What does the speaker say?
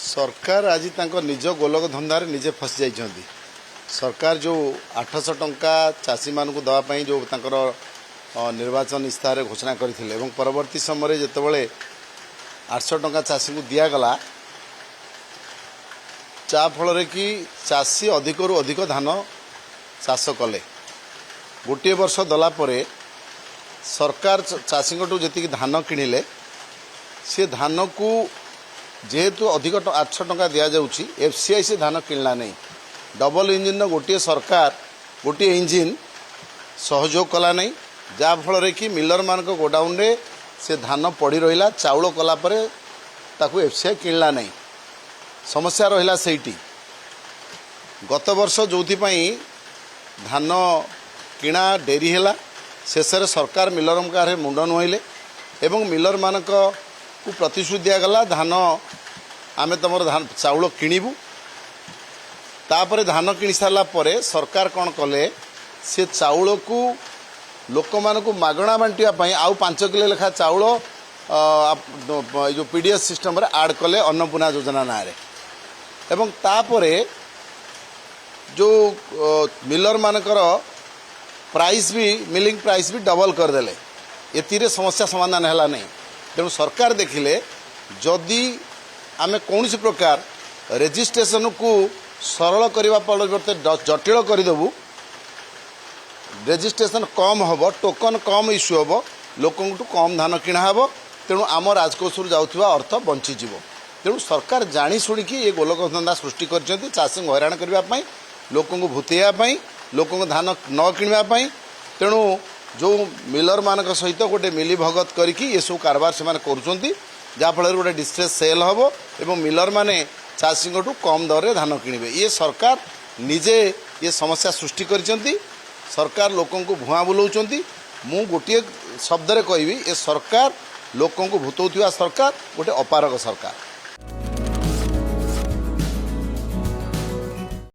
सरकार आज निज गोलक धंदार निजे फसी जा सरकार जो 800 टंका चाषी मान देवाई जो निर्वाचन इस्ताहार घोषणा करते परवर्ती समय जितेबाला 800 टंका चाषी को दिगला जाफल कि चाषी अधिक रु अधिक धान चाष कले गोटे वर्ष दला सरकार चाषी जी धान किणिले सी धान को जेहेतु अधिक 800 टंका दि जाऊँगी एफसीआई से धान किणला नहीं डबल इंजिन गोटे सरकार गोटे इंजिन सहयोग कला नहीं जाफल कि मिलर मान गोडाउन रे से धान पड़ी रहा चाउल कलापर ताकू एफसीआई किणला नहीं समस्या रहा सेठी गत वर्ष जो धान किणा डेरी है शेष सरकार मिलर कार मुंड नुहले एवं मिलर मान को प्रतिश्रुति दिगला धान आमे तुम धान चाउल किणबू तापर धान किणी सारा सरकार कौन कले से चाउल को लोक मान को मागणा बांटापी आउ 5 किलो लेखा चाउल जो पीडीएस सिस्टम रे आड कले अन्नपूर्णा योजना ना एवं तापर जो मिलर मानकर प्राइस भी मिलिंग प्राइस भी डबल करदेले एतिरे समस्या समाधान है नहीं तेणु सरकार देखिले जदि आमे कौन प्रकार रेजिस्ट्रेशन को सरल करने परिवर्ते जटिल करदेबू रेजिस्ट्रेशन कम हम टोकन कम इश्यू हम लोक कम धान किणा हम तेणु आम राजकोष जाऊा अर्थ बंचीज तेणु सरकार जानी शुणिकी ये गोलक धंदा सृष्टि कर चाषी हैरान करने लोक भूतेवाई लोक धान न किणवाई तेणु जो मिलर मान सहित गोटे मिली भगत करके ये सब कारबार से करफल गोटे डिस्ट्रेस सेल हम एवं मिलर माने चाषी कम दर धान किणवे ये सरकार निजे ये समस्या सृष्टि कर सरकार लोक भुआ बुलाऊँ मु गोटे शब्द कहि ये सरकार लोक भूतौथिबा सरकार गोटे अपारक सरकार।